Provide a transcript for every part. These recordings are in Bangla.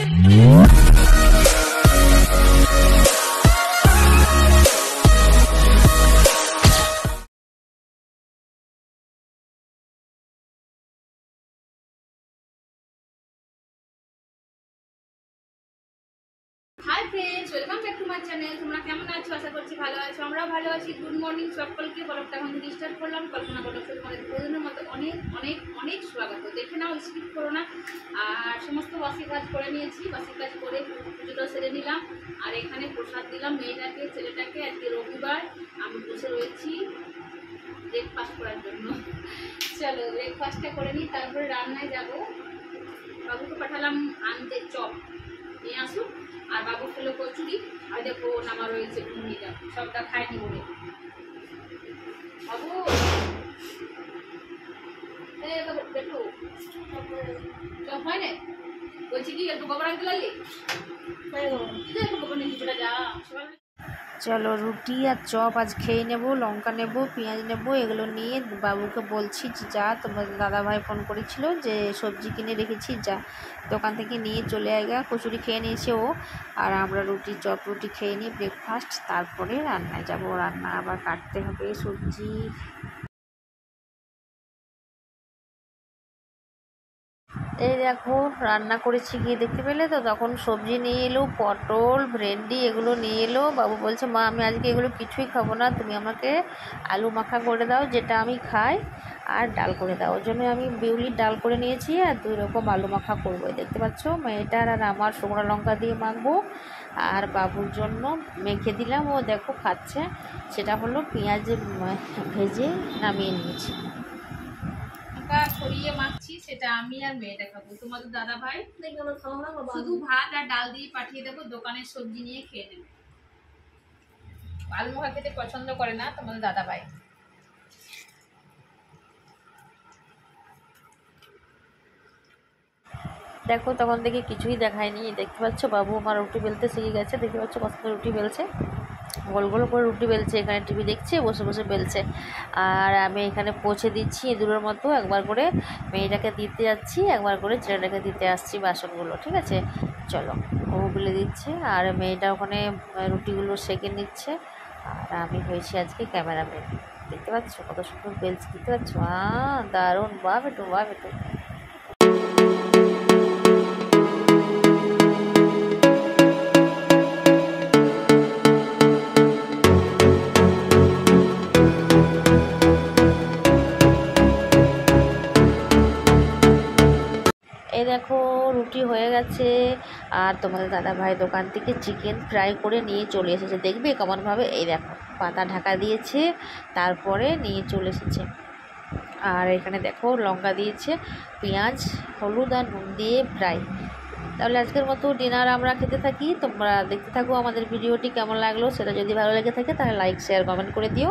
Hi friends, welcome back to my channel. তোমরা কেমন আছো? আশা করছি ভালো আছো। আমরাও ভালো আছি। গুড মর্নিং সকলকে। ব্লগটা এখন স্টার্ট করলাম। কল্পনা ব্লগ তোমাদের প্রতিদিনের মতো অনেক অনেক অনেক স্বাগত। দেখে নাও, স্কিপ করো না। আর সমস্ত বাসি কাজ করে নিয়েছি। বাসি কাজ করে পুজোটা সেরে নিলাম। আর এখানে প্রসাদ দিলাম মেয়েটাকে, ছেলেটাকে। আজকে রবিবার, আমি বসে রয়েছি ব্রেকফাস্ট করার জন্য। চলো ব্রেকফাস্টটা করে নিই, তারপরে রান্নায় যাব। বাবুকে পাঠালাম আনতে চপ, নিয়ে আসুক। আর বাবু খেলো কচুরি। আর দেখো নামা রয়েছে ঘুমিয়ে সবটা খায়নি বলে। বাবু দেখো চপ হয় না, বলছি কি একটু গোবর আনতে লাগলি, একটু গোবর নিয়ে কিছুটা যা। চলো রুটি আর চপ আজ খেয়ে নেব। লঙ্কা নেব, পেঁয়াজ নেব, এগুলো নিয়ে বাবুকে বলছি যে যা, তোমার দাদাভাই ফোন করেছিল যে সবজি কিনে রেখেছি, যা দোকান থেকে নিয়ে চলে আয়গা। কচুরি খেয়ে নিয়েছে ও, আর আমরা রুটি চপ রুটি খেয়ে নিই ব্রেকফাস্ট, তারপরে রান্নায় যাব। রান্না আবার কাটতে হবে সবজি। এই দেখো রান্না করেছি, গিয়ে দেখতে পেলে তো। তখন সবজি নিয়ে এলো, পটল ভেন্ডি এগুলো নিয়ে এলো। বাবু বলছে মা আমি আজকে এগুলো কিছুই খাবো না, তুমি আমাকে আলু মাখা করে দাও যেটা আমি খাই, আর ডাল করে দাও। ওর জন্য আমি বিউলির ডাল করে নিয়েছি, আর 2 রকম আলু মাখা করবো। দেখতে পাচ্ছ, মেয়েটার আর আমার শুকনো লঙ্কা দিয়ে মাখবো। আর বাবুর জন্য মেখে দিলাম, ও দেখো খাচ্ছে। সেটা হলো পেঁয়াজে ভেজে নামিয়ে নিয়েছি। ছড়িয়ে মাখছি, সেটা আমি আর মেয়েটা খাবো। তোমাদের দাদা ভাই শুধু ভাত আর ডাল দিয়ে পাঠিয়ে দেবো, দোকানের সবজি নিয়ে খেয়ে নেবে। আলু মাখা খেতে পছন্দ করে না তোমাদের দাদা ভাই। দেখো তখন থেকে কিছুই দেখায়নি। দেখতে পাচ্ছ বাবু আমার রুটি বেলতে শিখে গেছে। দেখতে পাচ্ছ কত রুটি বেলছে, গোল গোল করে রুটি বেলছে। এখানে টিভি দেখছে, বসে বসে বেলছে। আর আমি এখানে পৌঁছে দিচ্ছি ইঁদুরের মতো, একবার করে মেয়েটাকে দিতে যাচ্ছি, একবার করে ছেলেটাকে দিতে আসছি বাসনগুলো। ঠিক আছে, চলো। ও বেলে দিচ্ছে আর মেয়েটা ওখানে রুটিগুলো সেঁকে নিচ্ছে। আর আমি হয়েছি আজকে ক্যামেরাম্যান। দেখতে পাচ্ছ কত সুন্দর বেলছে, দেখতে পাচ্ছ? দারুণ, বাহ বেটু বাহ বেটু। এই দেখো রুটি হয়ে গেছে। আর তোমাদের দাদা ভাই দোকান থেকে চিকেন ফ্রাই করে নিয়ে চলে এসেছে। দেখবে কেমনভাবে, এই দেখো পাতা ঢাকা দিয়েছে, তারপরে নিয়ে চলে এসেছে। আর এখানে দেখো লঙ্কা দিয়েছে, পেঁয়াজ হলুদ আর নুন দিয়ে ফ্রাই। তাহলে আজকের মতো ডিনার আমরা খেতে থাকি। তোমরা দেখতে থাকো আমাদের ভিডিওটি কেমন লাগলো। সেটা যদি ভালো লেগে থাকে তাহলে লাইক শেয়ার কমেন্ট করে দিও।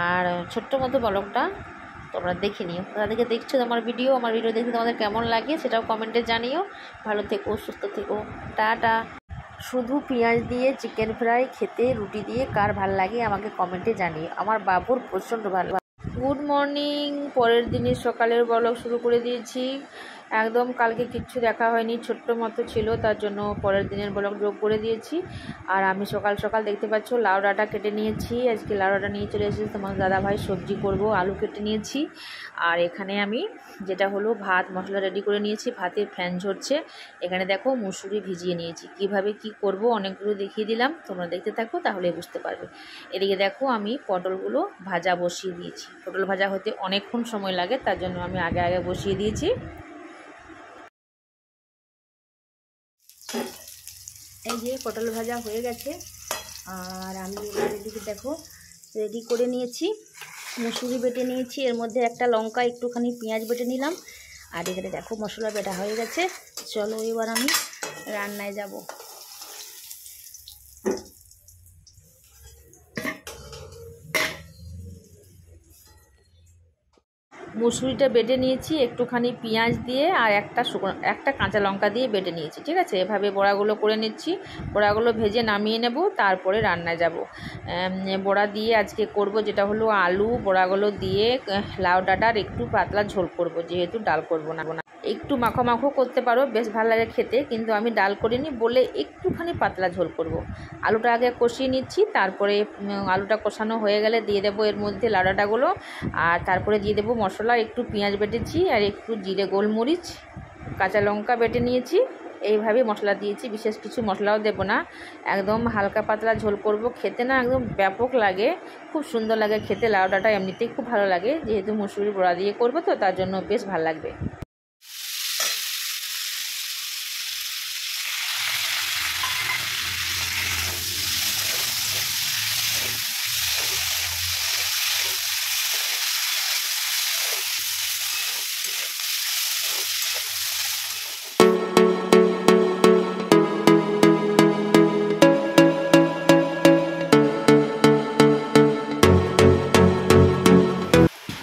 আর ছোট্ট মতো ব্লগটা তোমরা দেখে নিও। তাদেরকে দেখছো আমার ভিডিও দেখতে তোমাদের কেমন লাগে সেটাও কমেন্টে জানিও। ভালো থেকো, সুস্থ থেকো, টাটা। শুধু পেঁয়াজ দিয়ে চিকেন ফ্রাই খেতে রুটি দিয়ে কার ভাল লাগে আমাকে কমেন্টে জানিও। আমার বাবুর প্রচণ্ড ভালো। গুড মর্নিং, পরের দিনের সকালের ব্লগ শুরু করে দিয়েছি। একদম কালকে কিচ্ছু দেখা হয়নি, ছোট্ট মতো ছিল, তার জন্য পরের দিনের ব্লগ যোগ করে দিয়েছি। আর আমি সকাল সকাল দেখতে পাচ্ছ লাউ ডাঁটা কেটে নিয়েছি। আজকে লাউ ডাঁটা নিয়ে চলে এসেছি তোমার দাদাভাই, সবজি করব, আলু কেটে নিয়েছি। আর এখানে আমি যেটা হলো ভাত মশলা রেডি করে নিয়েছি, ভাতের ফ্যান ঝরছে। এখানে দেখো মুসুরি ভিজিয়ে নিয়েছি। কিভাবে কি করব অনেকগুলো দেখিয়ে দিলাম, তোমরা দেখতে থাকো তাহলে বুঝতে পারবে। এদিকে দেখো আমি পটলগুলো ভাজা বসিয়ে দিয়েছি। পটল ভাজা হতে অনেকক্ষণ সময় লাগে, তার জন্য আমি আগে আগে বসিয়ে দিয়েছি। এই যে পটল ভাজা হয়ে গেছে। আর আমি এবার এদিকে দেখো রেডি করে নিয়েছি, মুসুরি বেটে নিয়েছি, এর মধ্যে একটা লঙ্কা একটুখানি পেঁয়াজ বেটে নিলাম। আর এখানে দেখো মশলা বেটা হয়ে গেছে। চলো এবার আমি রান্নায় যাব। মুসুরিটা বেটে নিয়েছি একটুখানি পেঁয়াজ দিয়ে, আর একটা কাঁচা লঙ্কা দিয়ে বেটে নিয়েছি। ঠিক আছে, এভাবে বড়াগুলো করে নিচ্ছি। বড়াগুলো ভেজে নামিয়ে নেব, তারপরে রান্নায় যাব। বড়া দিয়ে আজকে করব যেটা হলো আলু, বড়াগুলো দিয়ে লাউ ডাঁটার একটু পাতলা ঝোল করব, যেহেতু ডাল করব না। একটু মাখো মাখো করতে পারো, বেশ ভালো লাগে খেতে, কিন্তু আমি ডাল করিনি বলে একটুখানি পাতলা ঝোল করব। আলুটা আগে কষিয়ে নিচ্ছি, তারপরে আলুটা কষানো হয়ে গেলে দিয়ে দেবো এর মধ্যে লাউ ডাঁটাগুলো, আর তারপরে দিয়ে দেবো মশলা, একটু পেঁয়াজ বেটেছি আর একটু জিরে গোলমরিচ কাঁচা লঙ্কা বেটে নিয়েছি, এইভাবে মশলা দিয়েছি, বিশেষ কিছু মশলাও দেবো না, একদম হালকা পাতলা ঝোল করব। খেতে না একদম ব্যাপক লাগে, খুব সুন্দর লাগে খেতে। লাউ ডাঁটা এমনিতেই খুব ভালো লাগে, যেহেতু মুসুরির বড়া দিয়ে করবো তো তার জন্য বেশ ভালো লাগবে।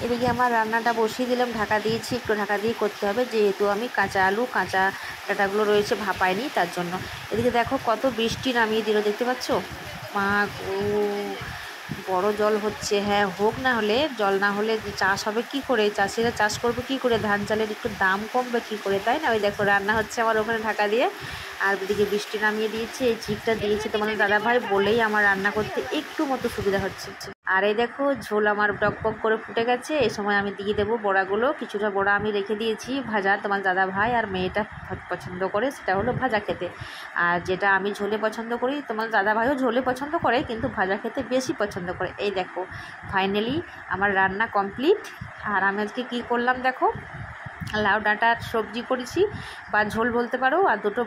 এদিকে আমার রান্নাটা বসিয়ে দিলাম, ঢাকা দিয়েছি, একটু ঢাকা দিয়ে করতে হবে, যেহেতু আমি কাঁচা আলু কাঁচা ডাঁটাগুলো রয়েছে ভাপাইনি তার জন্য। এদিকে দেখো কত বৃষ্টি নামিয়ে দিল, দেখতে পাচ্ছ? মা গো, বড় জল হচ্ছে। হ্যাঁ হোক, না হলে জল না হলে চাষ হবে কি করে, চাষিরা চাষ করবে কি করে, ধান চালের একটু দাম কমবে কি করে, তাই না? ওই দেখো রান্না হচ্ছে আমার ওখানে ঢাকা দিয়ে, আর ওদিকে বৃষ্টি নামিয়ে দিয়েছি। এই চিকটা দিয়েছি তোমাদের দাদাভাই বলেই আমার রান্না করতে একটু মতো সুবিধা হচ্ছে। আর এই দেখো ঝোল আমার টকপক করে ফুটে গেছে, এই সময় আমি দিয়ে দেবো বড়াগুলো। কিছুটা বড়া আমি রেখে দিয়েছি ভাজা, তোমার দাদা ভাই আর মেয়েটা পছন্দ করে, সেটা হলো ভাজা খেতে। আর যেটা আমি ঝোলে পছন্দ করি, তোমার দাদা ভাইও ঝোলে পছন্দ করে, কিন্তু ভাজা খেতে বেশি পছন্দ করে। এই দেখো ফাইনালি আমার রান্না কমপ্লিট। আর আমি আজকে কী করলাম দেখো, লাউ ডাঁটার সবজি করেছি বা ঝোল বলতে পারো, আর দুটো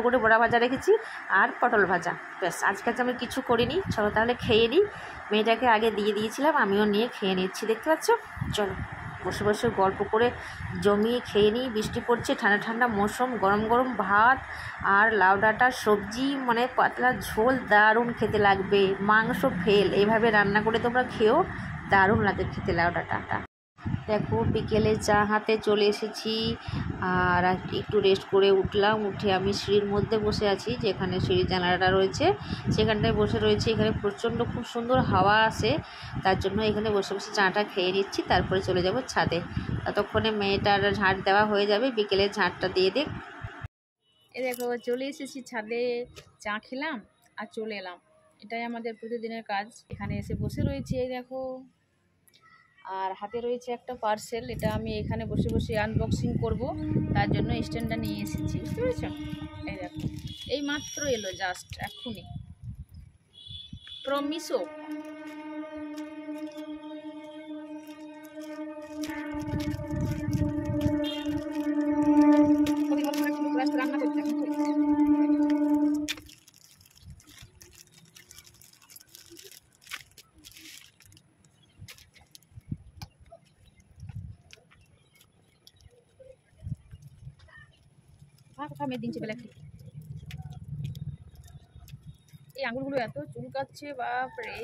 করে বড়া ভাজা রেখেছি, আর পটল ভাজা। ব্যাস, আজকে আমি কিছু করিনি। চলো তাহলে খেয়ে নিই। মেয়েটাকে আগে দিয়ে দিয়েছিলাম, আমিও নিয়ে খেয়ে নিচ্ছি, দেখতে পাচ্ছ? চলো বসে বসে গল্প করে জমিয়ে খেয়ে নিই। বৃষ্টি পড়ছে, ঠান্ডা ঠান্ডা মৌসুম, গরম গরম ভাত আর লাউ ডাঁটার সবজি, মানে পাতলা ঝোল, দারুণ খেতে লাগবে। মাংস ফেল, এইভাবে রান্না করে তোমরা খেও, দারুণ লাগে খেতে লাউ ডাঁটাটা। দেখো বিকেলে চা হাতে চলে এসেছি, আর একটু রেস্ট করে উঠলাম। উঠে আমি সিঁড়ির মধ্যে বসে আছি, যেখানে সিঁড়ির জানালাটা রয়েছে সেখানটায় বসে রয়েছি। এখানে প্রচণ্ড খুব সুন্দর হাওয়া আসে, তার জন্য এখানে বসে বসে চাটা খেয়ে নিচ্ছি, তারপরে চলে যাব ছাদে। ততক্ষণে মেয়েটার ঝাঁট দেওয়া হয়ে যাবে, বিকেলের ঝাঁটটা দিয়ে দিক। এই দেখো চলে এসেছি ছাদে, চা খেলাম আর চলে এলাম। এটাই আমাদের প্রতিদিনের কাজ। এখানে এসে বসে রয়েছি, এই দেখো, আর হাতে রয়েছে একটা পার্সেল। এটা আমি এখানে বসে বসে আনবক্সিং করব, তার জন্য স্ট্যান্ডটা নিয়ে এসেছি, বুঝতে পেরেছ? এই দেখো, এই মাত্র এলো, জাস্ট এক্ষুনি, ফ্রম মিশো। রান্না করতে কোথাও মেয়ে দিনছে বেলা, এই আঙুলগুলো এত চুলকাচ্ছে, বাপ রে।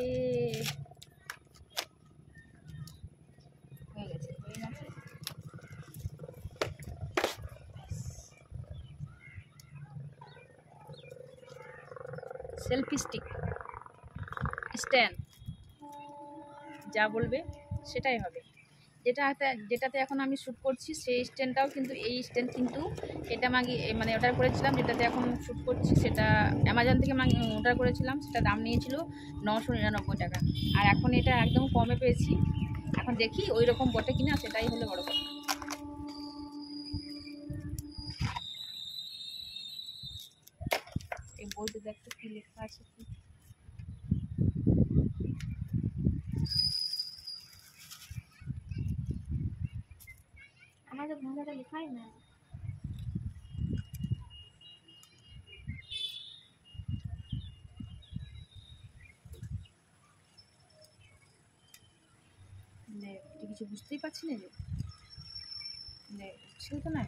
হয়ে গেছে, হয়ে গেছে। সেলফি স্টিক স্ট্যান্ড, যা বলবে সেটাই হবে। যেটাতে এখন আমি শ্যুট করছি সেই স্ট্যান্ডটাও কিন্তু, এই স্ট্যান্ড কিন্তু এটা মানে অর্ডার করেছিলাম, যেটাতে এখন শ্যুট করছি সেটা অ্যামাজন থেকে অর্ডার করেছিলাম, সেটা দাম নিয়েছিল 999 টাকা, আর এখন এটা একদম কমে পেয়েছি। এখন দেখি ওই রকম বটে কিনা, সেটাই হলো বড় কথা। এই বইতে দেখতে কি লেখা আছে, কি আমাদের ভাষাটা লেখাই না। কিছু বুঝতেই পারছি না, যে ছিল তো না।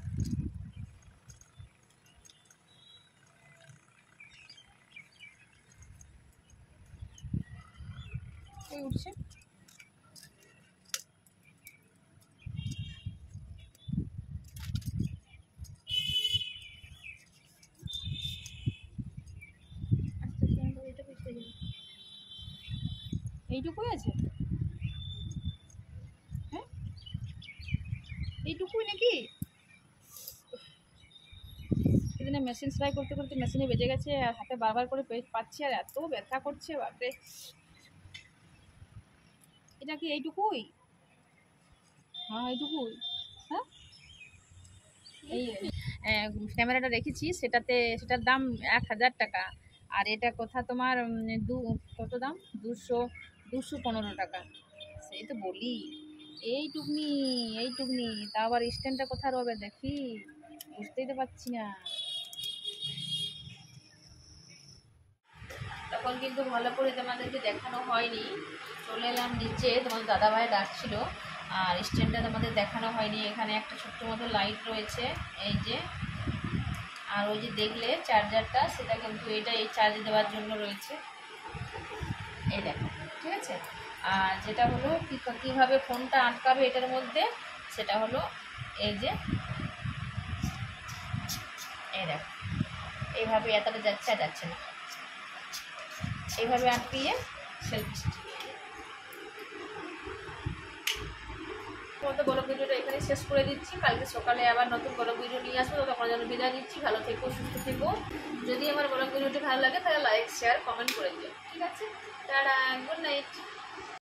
এই উঠছে, এইটুকুই আছে, হ্যাঁ এইটুকুই নাকি? আজকে দিনে মেশিন সেলাই করতে করতে মেশিনে বেজে গেছে, আর হাতে বারবার করে পাচ্ছি, আর এত ব্যথা করছে বাপরে। এটা কি এইটুকুই? হ্যাঁ এইটুকুই। হ্যাঁ এই ক্যামেরাটা রেখেছি, সেটার দাম 1000 টাকা, আর এটা কোথা তোমার কত দাম, 215 টাকা। সেই তো বলি, এইটুকনি এইটুকনি, তা আবার স্ট্যান্ডটা কোথা রবে দেখি, বুঝতেই তো পারছি না। তখন কিন্তু ভালো করে তোমাদেরকে দেখানো হয়নি, চলে এলাম নিচে, তোমার দাদাভাই ডাকছিল, আর স্ট্যান্ডটা তোমাদের দেখানো হয়নি। এখানে একটা ছোট্ট মতো লাইট রয়েছে, এই যে, আর ওই যে দেখলে চার্জারটা, সেটা কিন্তু এটা এই চার্জে দেওয়ার জন্য রয়েছে, এই দেখো, ঠিক আছে। আর যেটা হলো কীভাবে ফোনটা আটকাবে এটার মধ্যে, সেটা হলো এই যে, এই দেখো, এইভাবে এতটা যাচ্ছে আর যাচ্ছে না, এইভাবে আটকিয়ে সেলফি মতো বড় ভিডিওটা এখানে শেষ করে দিচ্ছি। কালকে সকালে আবার নতুন বড় ভিডিও নিয়ে আসবো, তখন যেন বিদায় নিচ্ছি। ভালো থেকো, সুস্থ থেকো। যদি আমার বড় ভিডিওটি ভালো লাগে তাহলে লাইক, শেয়ার, কমেন্ট করে দিও, ঠিক আছে। Tata, good night.